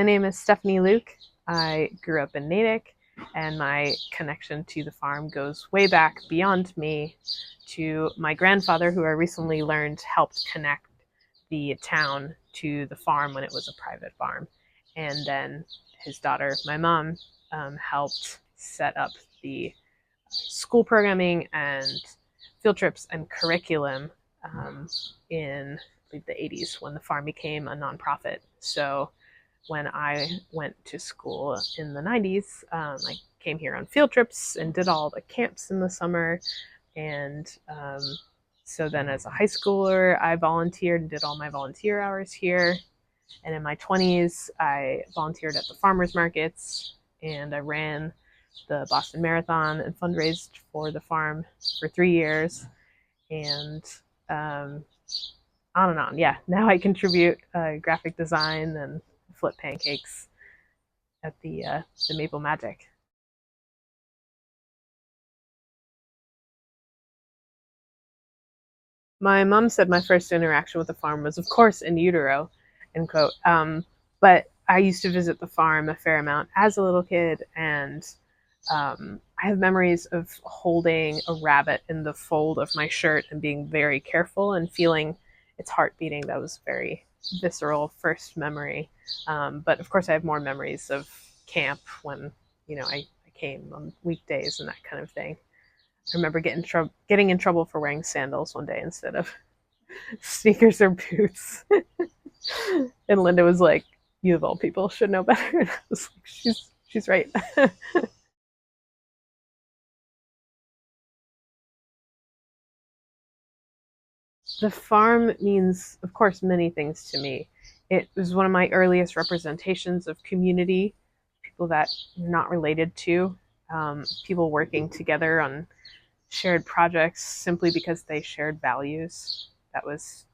My name is Stephanie Luke. I grew up in Natick, and my connection to the farm goes way back beyond me to my grandfather, who I recently learned helped connect the town to the farm when it was a private farm. And then his daughter, my mom, helped set up the school programming and field trips and curriculum in I believe the 80s when the farm became a nonprofit. So when I went to school in the 90s, I came here on field trips and did all the camps in the summer. And so then as a high schooler, I volunteered and did all my volunteer hours here. And in my 20s, I volunteered at the farmers markets and I ran the Boston Marathon and fundraised for the farm for 3 years. And on and on. Yeah, now I contribute graphic design and flip pancakes at the Maple Magic. My mom said my first interaction with the farm was, of course, in utero, end quote. But I used to visit the farm a fair amount as a little kid, and I have memories of holding a rabbit in the fold of my shirt and being very careful and feeling its heart beating. That was a very visceral first memory. But of course, I have more memories of camp when I came on weekdays and that kind of thing. I remember getting in trouble for wearing sandals one day instead of sneakers or boots. And Linda was like, "You of all people should know better." And I was like, "She's right." The farm means, of course, many things to me. It was one of my earliest representations of community, people that you're not related to, people working together on shared projects simply because they shared values. That was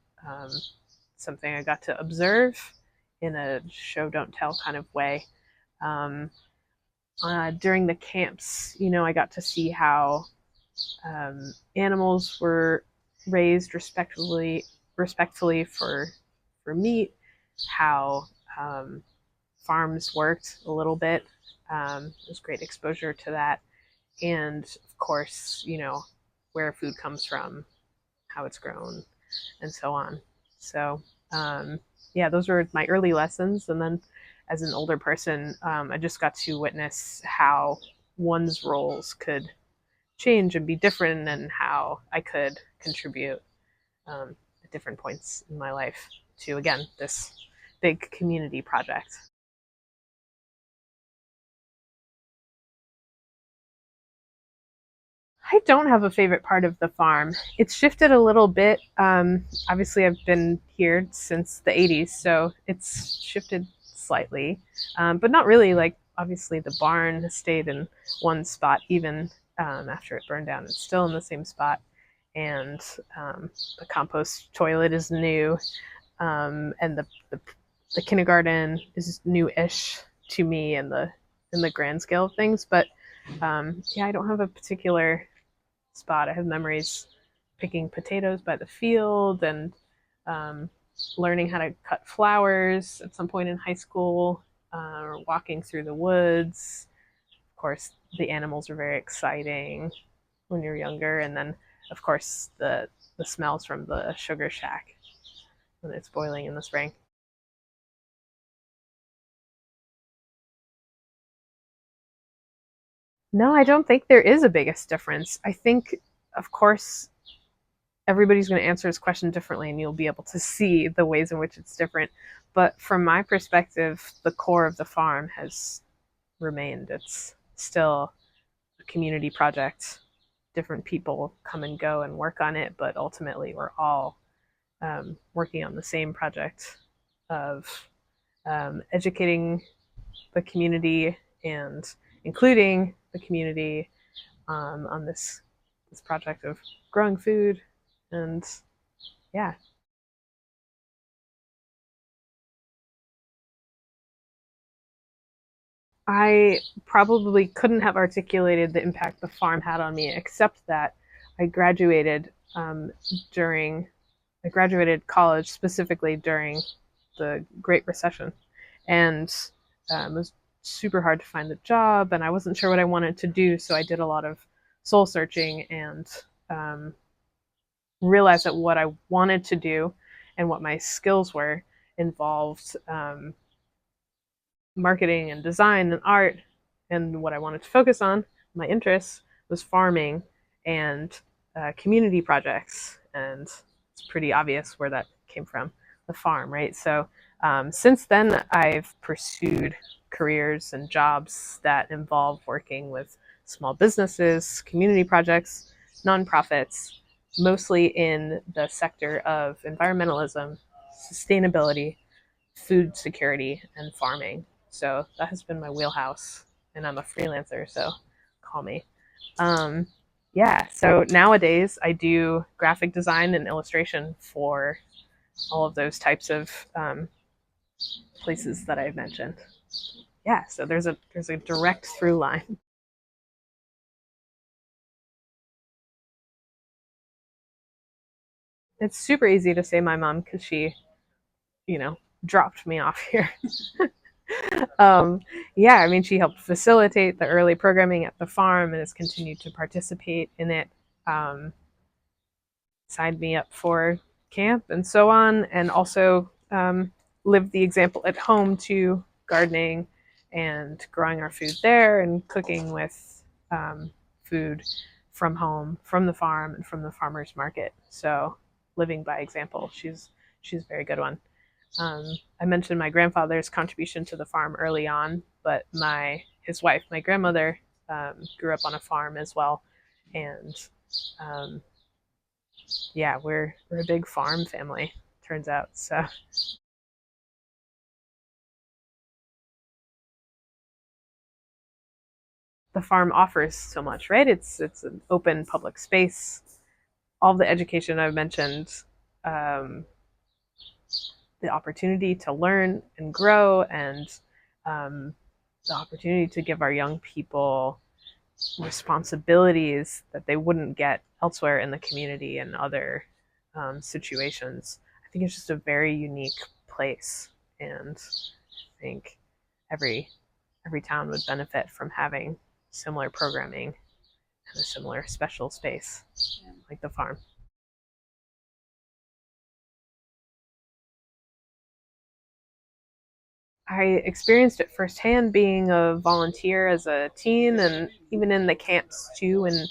something I got to observe in a show don't tell kind of way. Um, During the camps, I got to see how animals were raised respectfully for meat, how farms worked a little bit. It was great exposure to that, and of course, where food comes from, how it's grown, and so on. So, yeah, those were my early lessons, and then as an older person, I just got to witness how one's roles could change and be different, and how I could contribute at different points in my life to, again, this big community project. I don't have a favorite part of the farm. It's shifted a little bit. Obviously, I've been here since the 80s, so it's shifted slightly, but not really. Like, obviously, the barn has stayed in one spot even after it burned down. It's still in the same spot, and the compost toilet is new, and the kindergarten is new-ish to me in the grand scale of things. But yeah, I don't have a particular spot. I have memories picking potatoes by the field and um, learning how to cut flowers at some point in high school, or walking through the woods. Of course, the animals are very exciting when you're younger, and then, of course, the smells from the sugar shack when it's boiling in the spring. No, I don't think there is a biggest difference. I think, of course, everybody's going to answer this question differently, and you'll be able to see the ways in which it's different. But from my perspective, the core of the farm has remained. It's still a community project. Different people come and go and work on it, but ultimately, we're all working on the same project of educating the community and including the community on this project of growing food. And yeah, I probably couldn't have articulated the impact the farm had on me, except that I graduated during I graduated college specifically during the Great Recession, and it was super hard to find a job, and I wasn't sure what I wanted to do, so I did a lot of soul searching and um, realized that what I wanted to do and what my skills were involved marketing and design and art. And what I wanted to focus on, my interests, was farming and community projects. And it's pretty obvious where that came from, the farm, right? So since then, I've pursued careers and jobs that involve working with small businesses, community projects, nonprofits, mostly in the sector of environmentalism, sustainability, food security, and farming. So that has been my wheelhouse, and I'm a freelancer, so call me. Um, yeah, so nowadays I do graphic design and illustration for all of those types of places that I've mentioned. Yeah, so there's a direct through line. It's super easy to say my mom because she, you know, dropped me off here. um, yeah, I mean, she helped facilitate the early programming at the farm and has continued to participate in it. Um, Signed me up for camp and so on, and also lived the example at home to gardening and growing our food there and cooking with food from home, from the farm, and from the farmers market. So living by example, she's a very good one. I mentioned my grandfather's contribution to the farm early on, but his wife, my grandmother, grew up on a farm as well, and um, yeah, we're a big farm family, turns out. So the farm offers so much, right? It's an open public space. All the education I've mentioned, um, the opportunity to learn and grow, and um, the opportunity to give our young people responsibilities that they wouldn't get elsewhere in the community and other situations. I think it's just a very unique place, and I think every every town would benefit from having similar programming and a similar special space like the farm. I experienced it firsthand being a volunteer as a teen and even in the camps too. And,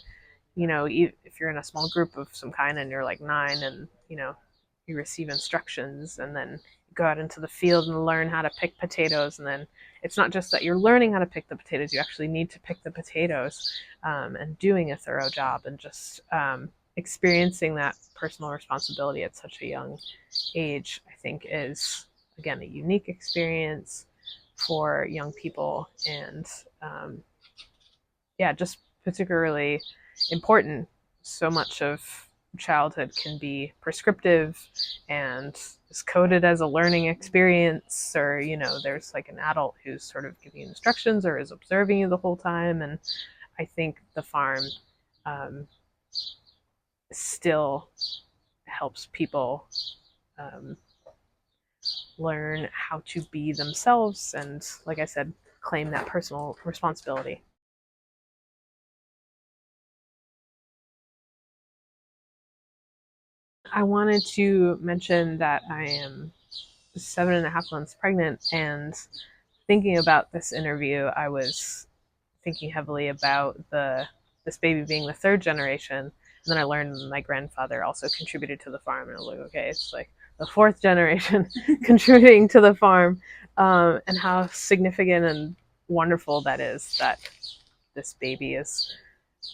if you're in a small group of some kind and you're like 9 and, you receive instructions and then go out into the field and learn how to pick potatoes. And then it's not just that you're learning how to pick the potatoes, you actually need to pick the potatoes and doing a thorough job and just experiencing that personal responsibility at such a young age, I think is again a unique experience for young people and yeah, just particularly important. So much of childhood can be prescriptive and is coded as a learning experience, or there's like an adult who's sort of giving you instructions or is observing you the whole time. And I think the farm um, still helps people um, learn how to be themselves and, like I said, claim that personal responsibility. I wanted to mention that I am 7.5 months pregnant, and thinking about this interview, I was thinking heavily about this baby being the third generation. And then I learned my grandfather also contributed to the farm, and I was like, okay, it's like the fourth generation contributing to the farm, and how significant and wonderful that is that this baby is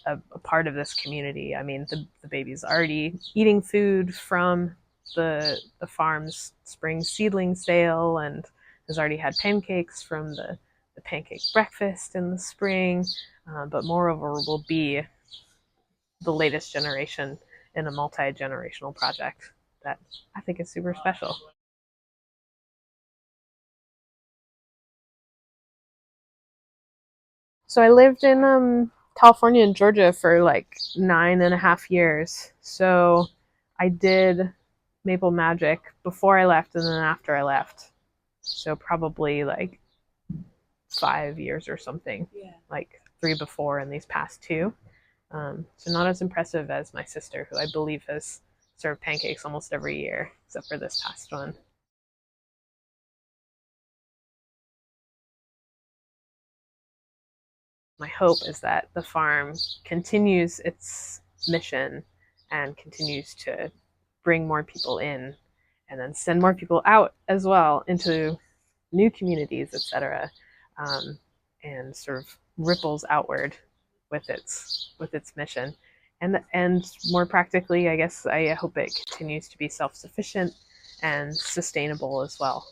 a part of this community. I mean, the baby's already eating food from the farm's spring seedling sale and has already had pancakes from the pancake breakfast in the spring, but moreover will be the latest generation in a multi-generational project that I think is super special. So I lived in California and Georgia for like 9.5 years. So I did Maple Magic before I left and then after I left. So probably like 5 years or something, like 3 before and these past 2. So not as impressive as my sister, who I believe has served pancakes almost every year, except for this past one. My hope is that the farm continues its mission and continues to bring more people in and then send more people out as well into new communities, etc., and sort of ripples outward with its mission. And more practically, I guess I hope it continues to be self-sufficient and sustainable as well.